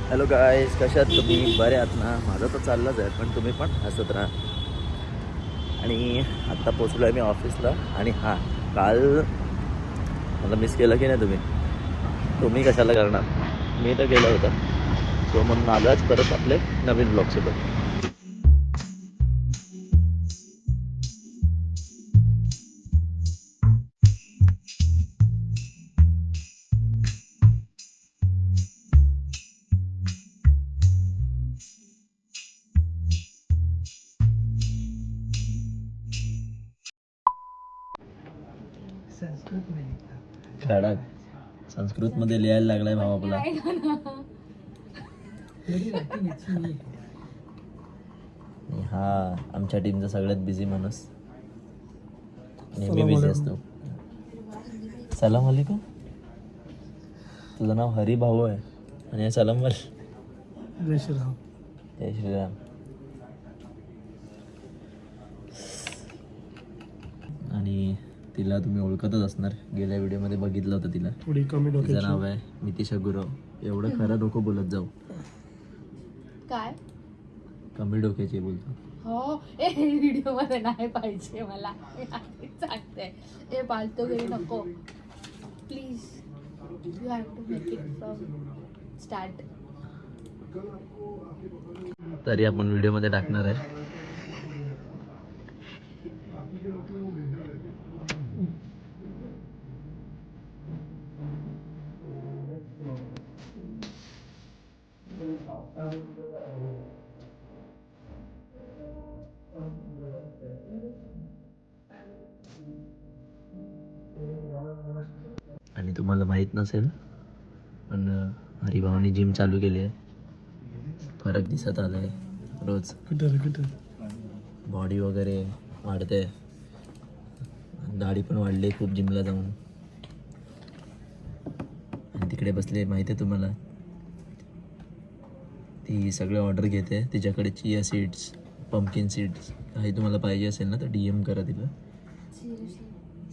Hello guys, कशात तुम्ही? बरे आहात ना? माझं तर चाललंच आहे, पण तुम्ही पण हसत राहा. आणि आत्ता पोचलो आहे मी ऑफिसला. आणि हां, काल मला मिस केलं की नाही तुम्ही? तुम्ही कशाला करणार? मी तर केलं होतं. सो म्हणून आलाच परत आपले नवीन ब्लॉगसोबत. खडाक संस्कृतमध्ये लिहायला लागलाय भाव आपला. हा आमच्या टीमचा सगळ्यात बिझी माणूस, नेहमी बिझी असतो. सलाम वालेकुम. तुझं नाव हरी भाऊ आहे आणि सलाम वाल. जय श्रीराम. जय श्रीराम. आणि तिला तुम्ही ओळखतच असणार, गेल्या व्हिडिओमध्ये बघितलं होतं तिला. थोडी कमी तिचं डोक्याची. नाव आहे मितिशा गुरव. एवढं खरं डोकं बोलत जाऊ. काय कमी डोक्याची बोलतो. हो, ए व्हिडिओ मध्ये नाही पाहिजे मला. मी आधीच सांगते, ए पालतो घरी नको please. You have to make it from start. तरी आपण व्हिडिओमध्ये टाकणार आहे. आणि तुम्हाला माहीत नसेल, पण हरिभाऊनी जिम चालू केली आहे. फरक दिसत आला आहे. रोज बॉडी वगैरे वाढते, दाढी पण वाढली खूप जिमला जाऊन. आणि तिकडे बसले माहिती आहे तुम्हाला, ती सगळे ऑर्डर घेते. तिच्याकडे चिया सीड्स, पंपकिन सीड्स काही तुम्हाला पाहिजे असेल ना तर DM करा तिला.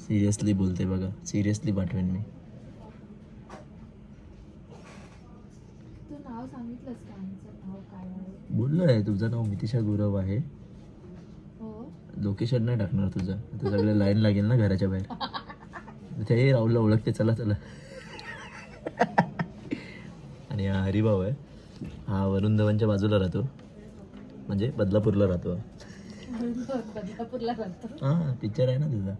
सिरियसली बोलते बघा, सिरियसली पाठवेन मी. तू नाव सांगितलंस का? आमचं नाव काय आहे? बोललो आहे तुझं नाव मितिशा गुरव आहे. हो, लोकेशन नाही टाकणार तुझं, आता सगळे लाईन लागेल ना घराच्या बाहेर. ते राहुलला ओळखते, चला चला. आणि हा हरिभाऊ आहे, हा वरुण धवनच्या बाजूला राहतो, म्हणजे बदलापूरला राहतो. बदलापूरला राहतो. हां, पिक्चर आहे ना तुझा.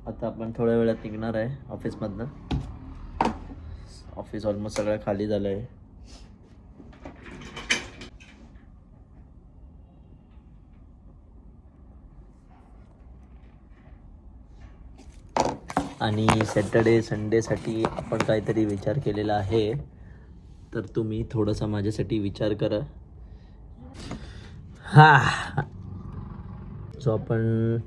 आता आपण थोड्या वेळात निघणार आहे ऑफिसमधनं. ऑफिस ऑलमोस्ट सगळं खाली झालं आहे. आणि सॅटर्डे संडेसाठी आपण काहीतरी विचार केलेला आहे, तर तुम्ही थोडासा माझ्यासाठी विचार करा. हा, सो आपण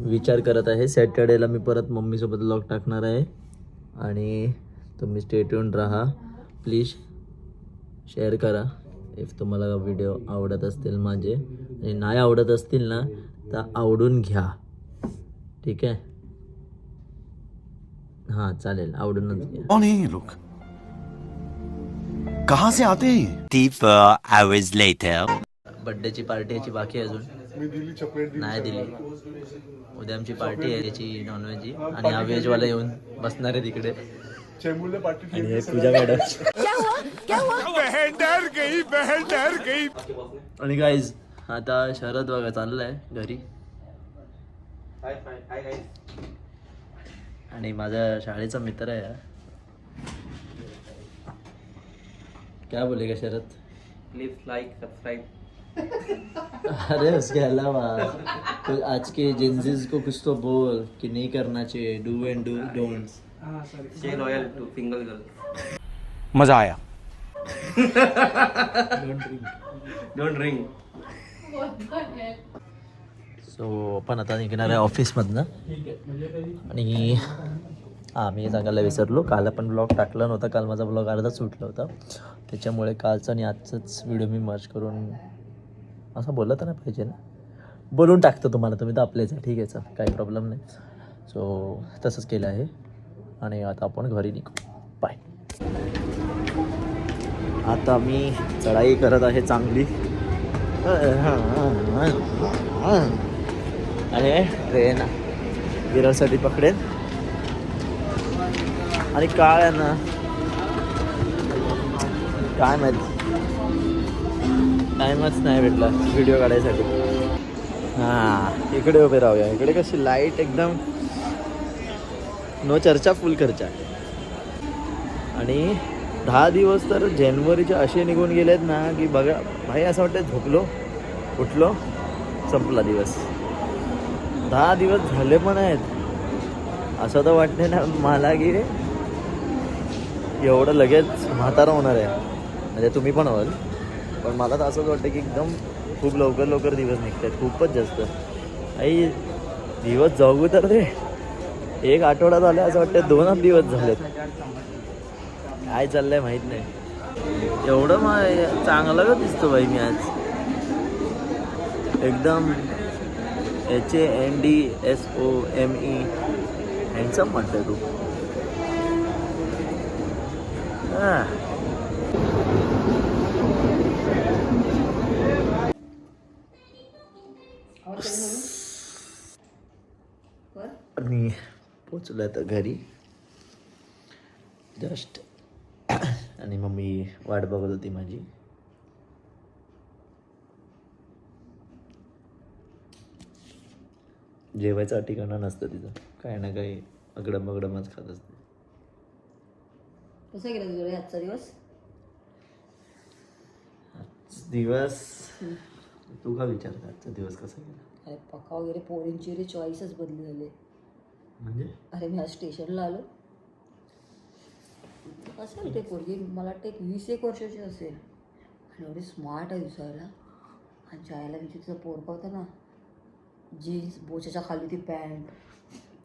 विचार करत आहे सॅटर्डेला मी परत मम्मीसोबत व्लॉग टाकणार आहे. आणि तुम्ही स्टे ट्यून राहा. प्लीज शेअर करा इफ तुम्हाला व्हिडिओ आवडत असतील माझे, आणि नाही आवडत असतील ना तर आवडून घ्या, ठीक आहे? हां चालेल, आवडूनच घ्या. कौन है ये लोग? कहां से आते हैं ये? 4 hours later. बड्डेची पार्टी याची बाकी आहे अजून, नाही दिली. उद्या आमची पार्टी आहे याची, नॉनव्हेजची. आणि हा व्हेजवाला येऊन बसणार आहे तिकडे. आणि हे पूजा मॅडम. आणि गाईज आता शरद बघा चाललाय घरी. आणि माझ्या शाळेचा मित्र आहे हा. क्या बोलेगा शरद? Please like subscribe. अरे उसके अलावा तो आज के जेंजीज को कुछ तो बोल कि नहीं करना चाहिए, do and do don'ts. Stay loyal to single girl. मजा आया. Don't drink. सो आपण आता निघणार आहे ऑफिसमधनं. आणि हां, मी सांगायला विसरलो, काल आपण ब्लॉग टाकला नव्हता. काल माझा ब्लॉग अर्धाच सुटला होता, त्याच्यामुळे कालचं आणि आजचंच व्हिडिओ मी मर्ज करून, असं बोललं तर नाही पाहिजे ना, बोलून टाकतो तुम्हाला. तुम्ही तर आपलेच आहे, ठीक आहे, चल काही प्रॉब्लेम नाही. सो तसंच केलं आहे. आणि आता आपण घरी निघू. बाय. आता मी चढाई करत आहे चांगली आणि ट्रेन विरारसाठी पकडेन. आणि काय आहे ना काय माहिती टाईमच नाही भेटला व्हिडिओ काढायसाठी. हां इकडे उभे राहूया. इकडे कशी लाईट एकदम नो चर्चा फुल खर्चा. आणि 10 दिवस तर जानेवारीचे असे निघून गेलेत ना की बघा भाई असं वाटतं झोपलो उठलो संपला दिवस. 10 दिवस झाले पण आहेत. असं तर वाटते ना मला की एवढं लगेच म्हातारा होणार आहे. म्हणजे तुम्ही पण व्हाल पण मला तर असंच वाटतं की एकदम खूप लवकर दिवस निघत आहेत. खूपच जास्त. आई दिवस जगू तर रे 1 आठवडा झाला असं वाटतं 2च दिवस झालेत. काय चाललंय माहीत नाही. एवढं चांगलं का दिसतो बाई मी आज एकदम HANDSOME हँडसम म्हणतोय तू. मी पोचलो तर घरी जस्ट. आणि मम्मी वाट बघत होती माझी. जेवायचं ठिकाणं नसतं तिथं. काय ना काही अगडमच खात असते. कसं गेला तुझ्या आजचा दिवस? दिवस तू का विचार कर आजचा दिवस कसा गेला? अरे पक्का वगैरे पोरींची रे चॉईसच बदली झाली. म्हणजे अरे मी आज स्टेशनला आलो. असेल ते पोरगी मला वाटतं 20-21 वर्षाची असेल. आणि एवढी स्मार्ट आहे दिसायला. आणि चायला मी तिचं पोरका होता ना जीन्स बोचाच्या खाली ती पॅन्ट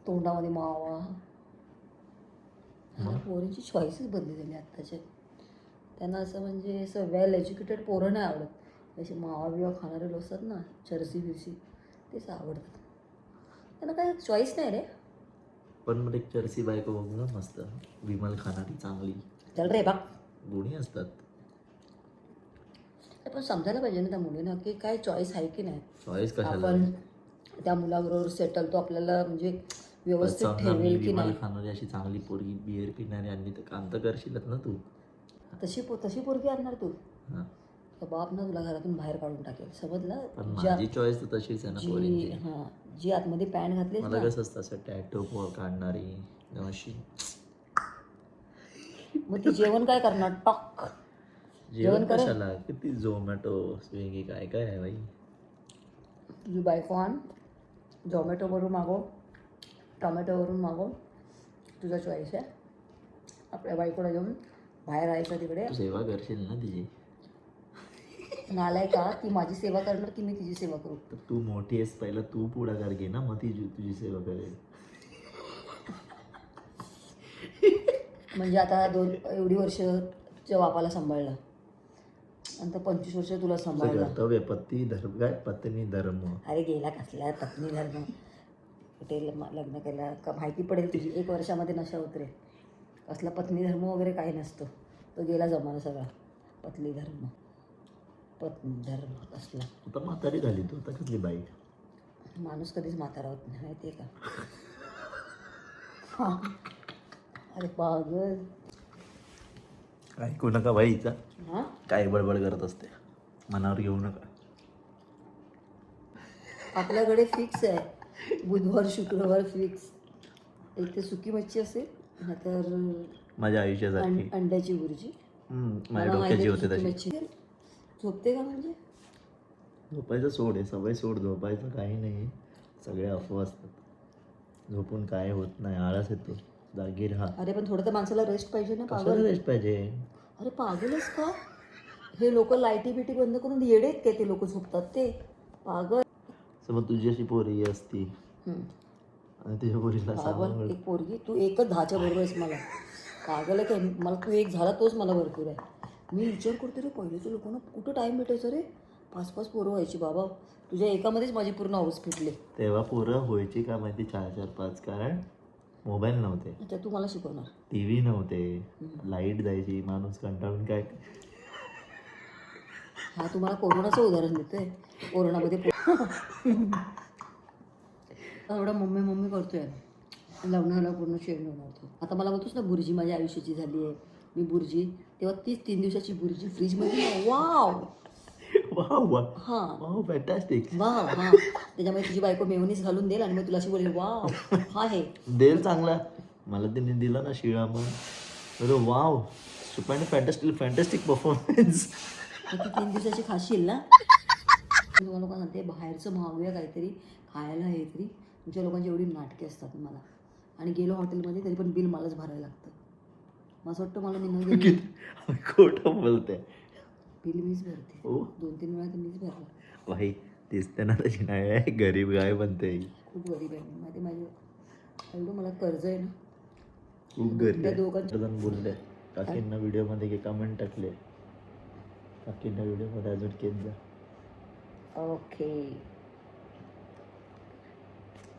तोंडामध्ये मावा. पोरींची चॉईसच बदली झाली आत्ताच्या. त्यांना असं म्हणजे असं वेल एज्युकेटेड पोरं नाही आवडत. असे मावा बिवा खाणारे लोक असतात ना चरसी बिरसी तेच आवडतात. त्यांना काय चॉईस नाही रे. पण मग एक चरसी बायको बघू ना मस्त विमल खाणारी चांगली. चल रे बघ गुणी असतात. पण समजायला पाहिजे ना त्या मुलीनं की काय चॉईस आहे की नाही. चॉईस कशाला? आपण त्या मुलाबरोबर सेटल तो आपल्याला म्हणजे व्यवस्थित ठेवेल की विमल नाही. खाणारी अशी चांगली पोरगी बिअर पिणारी आणली तर कांत करशीलच ना तू. तशी पोरगी आणणार तू हां तर बाप ना तुला घरातून बाहेर काढून टाकेल. समजलं. पण माझी चॉईस तर तशीच आहे ना पोरींची. जी आतमध्ये पॅन्ट घातली मला कसं असतं असं टॅटो काढणारी अशी. मग ती जेवण काय करणार टॉक जेवण कशाला किती झोमॅटो स्विगी काय काय आहे बाई. तुझी बायको आण झोमॅटोवरून मागव टोमॅटोवरून मागव तुझा चॉईस आहे. आपल्या बायकोला घेऊन बाहेर राहायचं तिकडे. तू सेवा करशील ना तिची. नालाय का ती माझी सेवा करणार की मी तिची सेवा करू. तर तू मोठी आहेस पहिला तू पुढाकार घे ना मग ती तुझी सेवा करेल. म्हणजे आता एवढी वर्ष तुझ्या बापाला सांभाळला नंतर 25 वर्ष तुला सांभाळलं. कर्तव्य पती धर्म काय पत्नी धर्म. अरे गेला कसला पत्नी धर्म. कुठे लग्न केलं का माहिती पडेल तुझी. 1 वर्षामध्ये नशा उतरेल. कसला पत्नी धर्म वगैरे काही नसतं. तो गेला जमाना सगळा. पत्नी धर्म कसला. आता म्हातारी झाली तू आता कसली बाई. माणूस कधीच म्हातारा होत नाही माहिती आहे का. अरे पागल. ऐकू नका बाईचा हां काय बडबड करत असते. मनावर घेऊ नका. आपल्याकडे फिक्स आहे बुधवार शुक्रवार फिक्स. एक तर सुकी मच्छी असेल नाहीतर माझ्या आयुष्यासारखी अंड्याची बुर्जी. माझ्या डोक्याची होते तशी. मच्छी झोपते का म्हणजे. झोपायचं सोड आहे सवय सोड. झोपायचं काही नाही. सगळे अफवा असतात. झोपून काय होत नाही. आळस येतो. जागी राहा. अरे पण थोडं तर माणसाला रेस्ट पाहिजे ना. कशाला पागल. रेस्ट पाहिजे. अरे पागलच का. हे लोक लाईटी बिटी बंद करून येडे आहेत काय ते लोक झोपतात ते. पागल. समज तुझी अशी पोरी असती आणि तुझ्या पोरीला पागल. एक पोरगी तू एकच 10च्या बरोबर आहेस मला. पागल आहे काय. मला तू एक झाला तोच मला भरपूर आहे. मी विचार करते रे पहिलेच्या लोकांना कुठं टाईम भेटायचं रे. 5-5 पोरं व्हायची बाबा. तुझ्या एकामध्येच माझी पूर्ण हाऊस फिटली. तेव्हा पोरं व्हायची का माहिती 4-4-5 कारण मोबाईल नव्हते, अच्छा तू मला शिकवणार. टीव्ही नव्हते, लाईट जायची, माणूस कंटाळून काय. हा तुम्हाला कोरोनाचं उदाहरण देतोय. कोरोनामध्ये एवढा मम्मी मम्मी करतोय, लग्नाला पूर्ण चेंज होणार तो. आता मला बोलतोस ना बुर्जी माझ्या आयुष्याची झाली आहे, मी बुर्जी, तेव्हा तीच 3 दिवसाची बुर्जी फ्रीजमध्ये. वाव वाव वा हां वाव फॅन्टॅस्टिक. वाव हां, त्याच्यामुळे तुझी बायको मेवनीस घालून देईल आणि मग तुला अशी बोलेल वाव हा हे. देल चांगला, मला त्यांनी दिला ना शिळा मग. अरे वाव फॅन्टॅस्टिक परफॉर्मन्स. मग ती 3 दिवसाची खाशील ना. मी तुम्हाला लोकांना सांगते, बाहेरचं मागूया काहीतरी खायला, हे तरी तुमच्या लोकांची एवढी नाटके असतात मला. आणि गेलो हॉटेलमध्ये तरी पण बिल मलाच भरायला लागतं. मला असं वाटतं मला मी न गेली खोटं बोलते. बिल मीच भरते. हो 2-3 वेळा तर मीच भरला. भाई दिसते ना तशी नाही आहे, गरीब गाय बनते. खूप गरीब आहे मी. माझे एवढं मला कर्ज आहे ना. खूप गरीब त्या आहे. दोघांच्या जण बोलले काकींना व्हिडिओमध्ये की कमेंट टाकले, काकींना व्हिडिओमध्ये अजून केस जा. ओके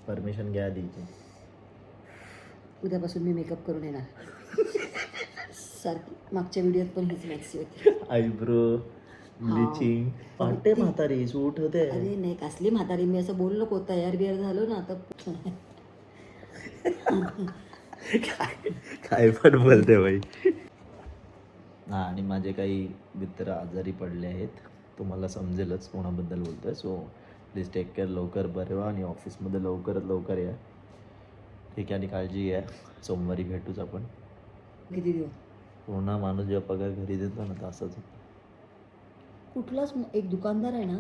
परमिशन घ्या द्यायची. उद्यापासून मी मेकअप करून येणार सारखी. मागच्या व्हिडिओत पण हीच मॅक्सी होती. Eyebrow bleaching. वाटते म्हातारी सूट होते. अरे नाही कसली म्हातारी, मी असं बोललो नको. तयार बियार झालो ना आता. काय पण बोलते बाई. हा आणि माझे काही मित्र आजारी पडले आहेत, तुम्हाला समजेलच कोणाबद्दल बोलतोय. सो प्लीज टेक केअर, लवकर बरे व्हा आणि ऑफिसमध्ये लवकरात लवकर या. ठीक आहे आणि काळजी घ्या. सोमवारी भेटूच आपण. किती दिवस पूर्ण माणूस जेव्हा पगार घरी देतो ना तर असंच होतं. कुठलाच एक दुकानदार आहे ना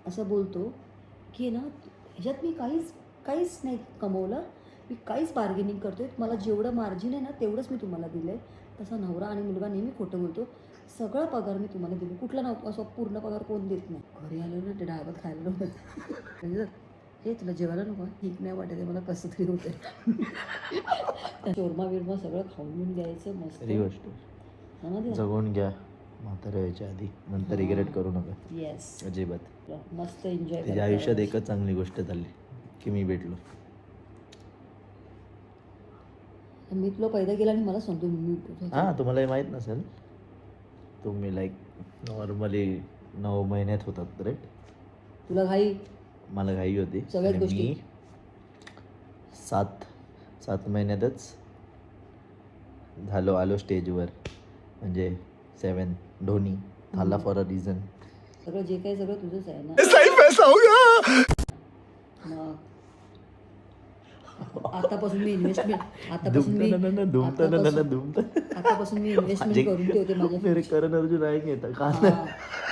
असं बोलतो की ना ह्याच्यात मी काहीच नाही कमवलं, मी काहीच बार्गेनिंग करतोय, मला जेवढं मार्जिन आहे ना तेवढंच मी तुम्हाला दिलं आहे. तसा नवरा आणि मुलगा नेहमी खोटं बोलतो. सगळा पगार मी तुम्हाला दिलो. कुठला असं पूर्ण पगार कोण देत नाही. घरी आलो ना ते डाळ भात खायला नको. हे तुला जेवायला नको, ठीक नाही वाटत आहे मला, कसं तरी होतं. शोरमा बिरमा सगळं खाऊन घेऊन द्यायचं मस्त. खरी गोष्ट समजलं? जगून घ्या म्हाताऱ्या व्हायच्या आधी, नंतर रिग्रेट करू नका येस अजिबात. मस्त एन्जॉय त्याच्या आयुष्यात एकच चांगली गोष्ट झाली की मी भेटलो. मी तुला पैदा केला आणि मला सांगतो मी हां तुम्हाला हे माहीत नसेल, तुम्ही लाईक नॉर्मली 9 महिन्यात होतात राईट. तुला घाई मला घाई होती सगळ्याच आणि गोष्टी. मी 7 महिन्यातच आलो स्टेजवर. म्हणजे 7 धोनी थाला फॉर अ रिझन. सगळं जे काही सगळं तुझंच आहे ना. मग आतापासून मी इन्व्हेस्टमेंट आतापासून मी इन्व्हेस्टमेंट करून ठेवते माझ्या. मेरे करण अर्जुन आएंगे तर कान.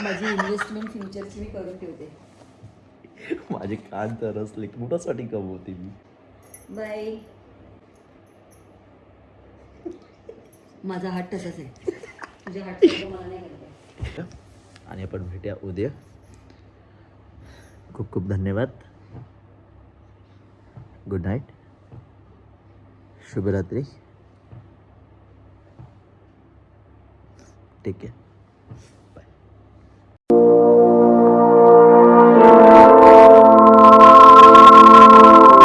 माझी इन्व्हेस्टमेंट फ्युचरची मी करून ठेवते. माझे कान तर असले कुणासाठी कमवते मी. बाय. माझा हात तसाच आहे. तुझ्या हात मला नाही करायचं. आणि आपण भेटूया उद्या. खूप खूप धन्यवाद. गुड नाईट, शुभरात्री, टेक केअर.